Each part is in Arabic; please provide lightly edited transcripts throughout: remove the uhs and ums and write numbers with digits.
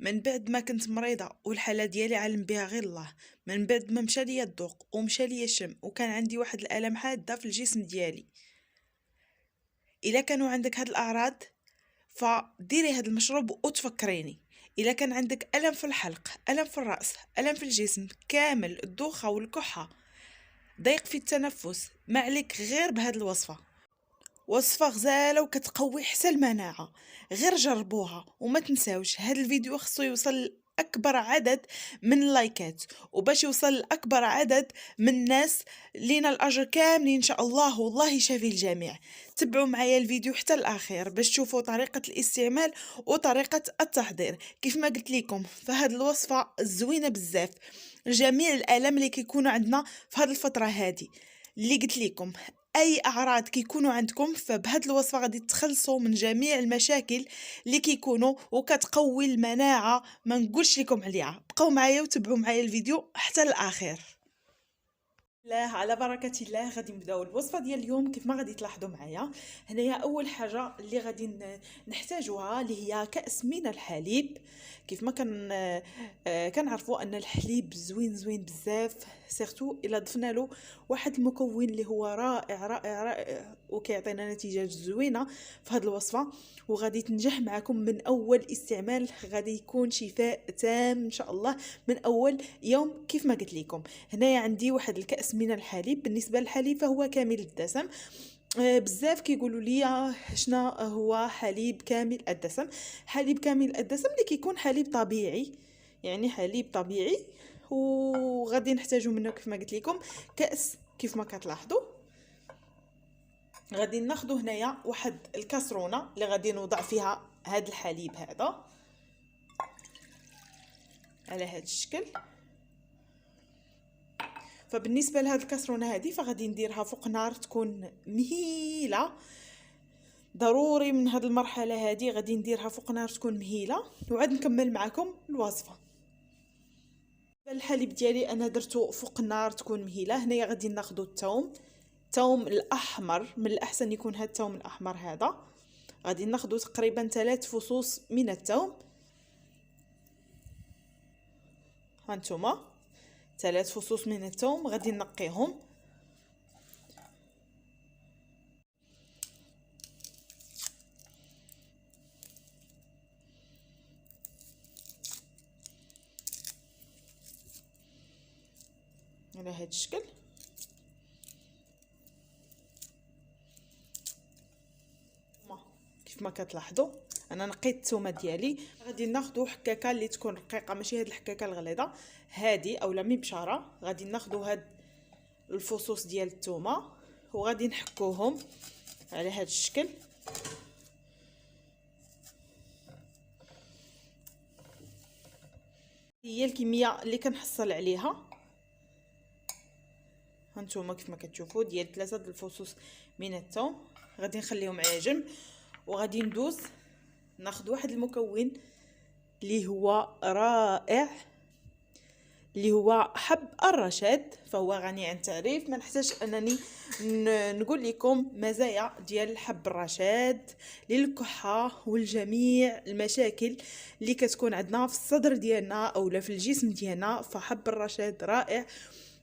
من بعد ما كنت مريضة والحالة ديالي علم بها غير الله، من بعد ما مشى ليا الذوق ومشى ليا الشم وكان عندي واحد الالم حاده في الجسم ديالي. الا كانوا عندك هاد الاعراض فديري هاد المشروب وتفكريني. الا كان عندك الم في الحلق، الم في الراس، الم في الجسم كامل، الدوخه والكحه، ضيق في التنفس، ما عليك غير بهاد الوصفه. وصفة غزالة وكتقوي حتى المناعة. غير جربوها وما تنساوش هاد الفيديو خصو يوصل لأكبر عدد من اللايكات، وباش يوصل لأكبر عدد من الناس لينا الأجر كاملين إن شاء الله والله يشافي الجميع. تبعوا معايا الفيديو حتى الأخير باش تشوفوا طريقة الاستعمال وطريقة التحضير. كيف ما قلت لكم فهاد الوصفة زوينة بزاف لجميع الآلام اللي كيكونوا عندنا في هاد الفترة هادي. اللي قلت لكم اي اعراض كيكونوا عندكم فبهاد الوصفه غادي تخلصوا من جميع المشاكل اللي كيكونوا وكتقوي المناعه. ما نقولش لكم عليها، بقاو معايا وتبعوا معايا الفيديو حتى الاخير. الله على بركة الله غادي نبداو الوصفه ديال اليوم. كيف ما غادي تلاحظوا معايا هنايا اول حاجه اللي غادي نحتاجوها اللي هي كأس من الحليب. كيف ما كنعرفوا ان الحليب زوين زوين بزاف، سيرتو الا ضفنا له واحد المكون اللي هو رائع رائع رائع وكيعطينا نتيجه زوينه في هذه الوصفه وغادي تنجح معكم من اول استعمال. غادي يكون شفاء تام ان شاء الله من اول يوم. كيف ما قلت لكم هنايا عندي واحد الكأس من الحليب. بالنسبه للحليب فهو كامل الدسم. بزاف كيقولوا لي شنو هو حليب كامل الدسم. حليب كامل الدسم اللي كيكون حليب طبيعي، يعني حليب طبيعي. وغادي نحتاجو منه كيف ما قلت لكم كأس. كيف ما كتلاحظوا غادي ناخذ هنايا واحد الكاسرونه اللي غادي نوضع فيها هذا الحليب هذا على هذا الشكل. فبالنسبه لهاد الكاسرونه هذه فغادي نديرها فوق نار تكون مهيله. ضروري من هاد المرحله هذه غادي نديرها فوق نار تكون مهيله وعاد نكمل معكم الوصفه. الحليب ديالي انا درتو فوق النار تكون مهيله. هنايا غادي ناخذ الثوم الاحمر، من الاحسن يكون هاد الثوم الاحمر هذا. غادي ناخذ تقريبا 3 فصوص من الثوم. هانتوما 3 فصوص من الثوم غادي نقيهم. على هذا الشكل. كيف ما كتلاحظوا انا نقيت الثومه ديالي. غادي ناخذ حكاكه اللي تكون رقيقه، ماشي هاد الحكاكه الغليظه هادي اولا مبشره. غادي ناخذ هاد الفصوص ديال الثومه وغادي نحكوهم على هاد الشكل. هي الكميه اللي كنحصل عليها. هانتوما كيف ما كتشوفوا ديال 3 الفصوص من الثوم غادي نخليهم على جنب. وغادي ندوز ناخذ واحد المكون اللي هو رائع اللي هو حب الرشاد. فهو غني عن التعريف، ما نحتاج انني نقول لكم مزايا ديال حب الرشاد للكحه والجميع المشاكل اللي كتكون عندنا في الصدر ديالنا اولا في الجسم ديالنا. فحب الرشاد رائع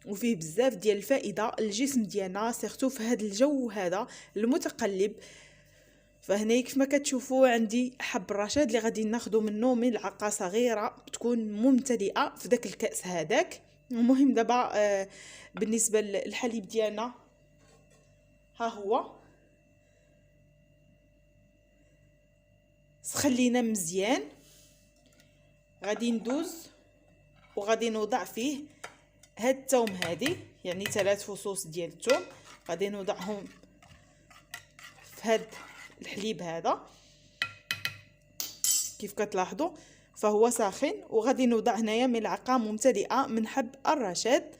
وفيه بزاف ديال الفائده للجسم ديالنا، سيرتو في هذا الجو هذا المتقلب. فهنا كيف ما كتشوفوا عندي حب الرشاد اللي غادي ناخذ منه ملعقه صغيره تكون ممتلئه في داك الكاس هذاك. المهم دابا بالنسبه للحليب ديالنا ها هو سخلينا مزيان. غادي ندوز وغادي نوضع فيه هاد الثوم هادي، يعني 3 فصوص ديال الثوم غادي نوضعهم في هاد الحليب هذا. كيف كتلاحظوا فهو ساخن. وغادي نوضع هنايا ملعقه ممتلئه من حب الرشاد،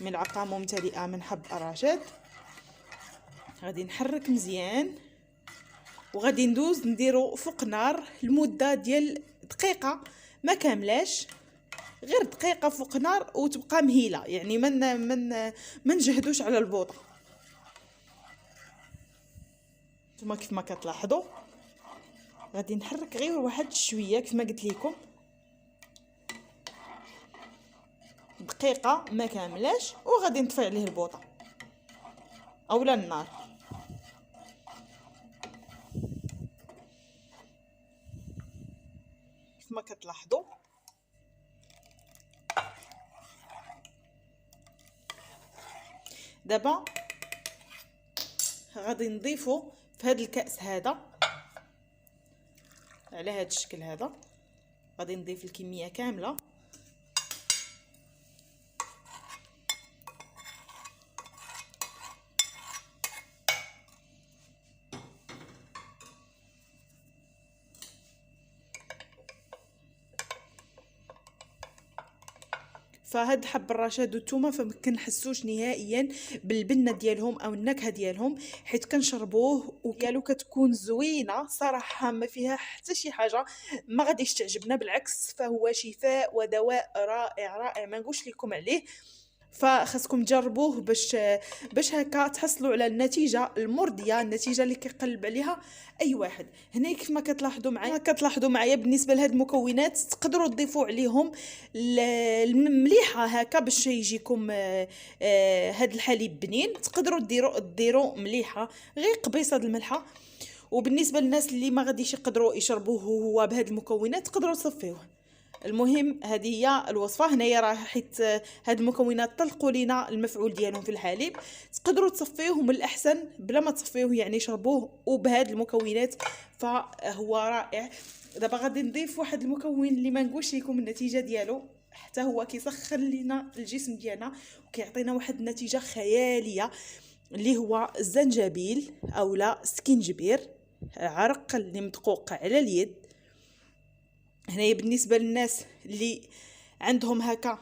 ملعقه ممتلئه من حب الرشاد. غادي نحرك مزيان وغادي ندوز نديرو فوق نار لمده ديال دقيقه ما كاملاش، غير دقيقه فوق نار وتبقى مهيله، يعني من نجهدوش على البوطه. نتوما كيف ما كتلاحظوا غادي نحرك غير واحد شويه كيف ما قلت لكم، دقيقه ما كاملاش، وغادي نطفي عليه البوطه اولا النار. كيف ما كتلاحظوا دابا غادي نضيفو في هذا الكأس هذا على هذا الشكل هذا، غادي نضيف الكميه كامله. فهاد حب الرشاد والثومه فما كنحسوش نهائيا بالبنه ديالهم او النكهه ديالهم، حيت كنشربوه وكالو كتكون زوينه صراحه، ما فيها حتى شي حاجه ما غاديش تعجبنا، بالعكس فهو شفاء ودواء رائع رائع ما نقولش لكم عليه. فخاصكم تجربوه باش هكا تحصلوا على النتيجه المرضيه، النتيجه اللي كيقلب عليها اي واحد. هنا كيف ما كتلاحظوا معايا بالنسبه لهاد المكونات تقدروا تضيفوا عليهم المليحه هكا باش يجيكم هاد الحليب بنين. تقدروا ديروا مليحه غير قبيصه الملحه. وبالنسبه للناس اللي ما غاديش يقدروا يشربوه هو بهاد المكونات تقدروا تصفيوه. المهم هذه هي الوصفه. هنايا راه حيت هاد المكونات طلقوا لينا المفعول ديالهم في الحليب، تقدروا تصفيوه من الاحسن بلا ما تصفيوه، يعني شربوه وبهاد المكونات فهو رائع. دابا غادي نضيف واحد المكون اللي ما نقولش لكم النتيجه ديالو، حتى هو كيسخن لينا الجسم ديالنا وكيعطينا واحد النتيجه خياليه، اللي هو الزنجبيل اولا سكينجبير، عرق اللي مدقوق على اليد. هنايا بالنسبه للناس اللي عندهم هكا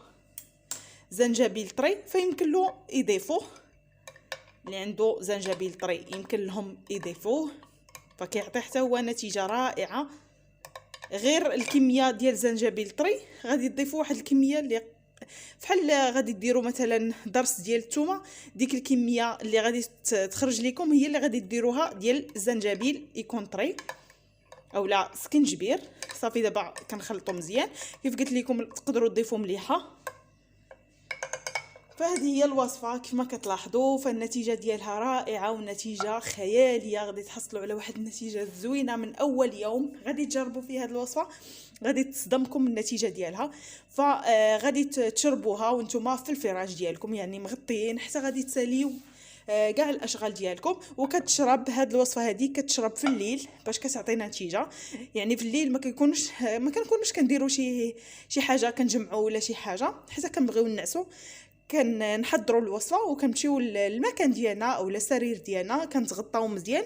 زنجبيل طري فيمكن له يضيفوه، اللي عنده زنجبيل طري يمكن لهم يضيفوه، فكيعطي حتى هو نتيجه رائعه. غير الكميه ديال الزنجبيل طري غادي تضيفوا واحد الكميه اللي فحال غادي ديروا مثلا ضرس ديال الثومه، ديك الكميه اللي غادي تخرج لكم هي اللي غادي ديروها ديال الزنجبيل يكون طري اولا سكنجبير. صافي دابا كنخلطو مزيان كيف قلت لكم، تقدروا تضيفوا مليحه. فهذه هي الوصفه كيف ما كتلاحظوا، فالنتيجه ديالها رائعه والنتيجه خياليه، غادي تحصلوا على واحد النتيجه زوينه من اول يوم غادي تجربوا فيه هذه الوصفه، غادي تصدمكم النتيجه ديالها. فغادي تشربوها وانتم في الفراش ديالكم يعني مغطيين، حتى غادي تساليو كاع الاشغال ديالكم. وكتشرب هاد الوصفه هذه كتشرب في الليل باش كتعطينا نتيجه، يعني في الليل ما كنكونوش كنديروا شي حاجه كنجمعوا ولا شي حاجه، حتى كنبغيو نعسوا كنحضروا الوصفه وكنمشيو للمكان ديالنا اولا السرير ديالنا كنتغطاو مزيان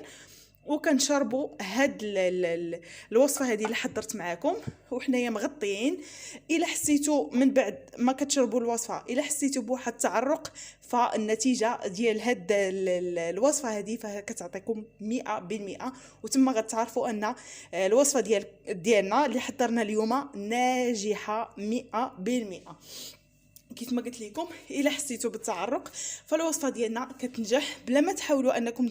وكنشربوا هاد الوصفه هذه اللي حضرت معكم وحنايا مغطيين. الا حسيتوا من بعد ما كتشربوا الوصفه الا حسيتوا بواحد التعرق، فالنتيجه ديال هاد الوصفه هذه فكتعطيكم 100%، وتما غتعرفوا ان الوصفه ديالنا اللي حضرنا اليوم ناجحه 100%. كيف ما قلت لكم الا حسيتوا بالتعرق فالوصفه ديالنا كتنجح بلا ما تحاولوا انكم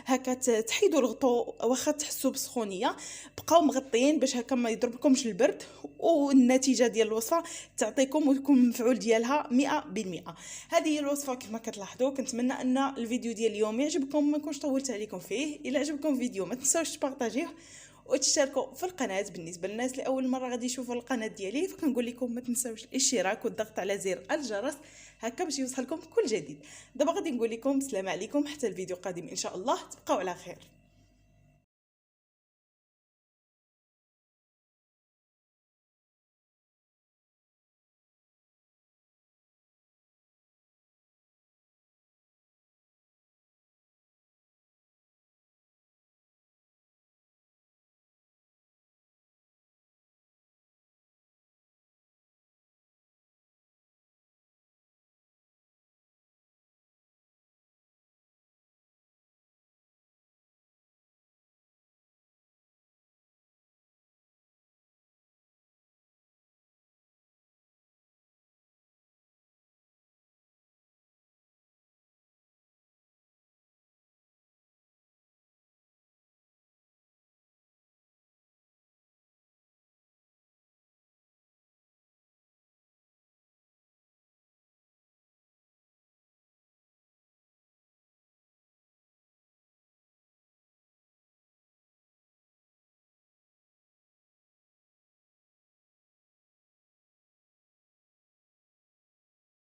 هكا تحيدوا الغطو، واخا تحسوا بسخونيه بقاو مغطيين باش هكا ما يضربكمش البرد، والنتيجه ديال الوصفه تعطيكم ويكون المفعول ديالها 100%. هذه هي الوصفه كيف ما كتلاحظوا. كنتمنى ان الفيديو ديال اليوم يعجبكم، ما نكونش طولت عليكم فيه. الا عجبكم الفيديو ما تنساوش تبارطاجيوه وتشتركوا في القناه. بالنسبه للناس اللي اول مره غادي يشوفوا القناه ديالي فكنقول لكم ما تنساوش الاشتراك والضغط على زر الجرس هكا باش يوصلكم كل جديد. دابا غادي نقول لكم السلام عليكم حتى الفيديو القادم ان شاء الله، تبقاو على خير.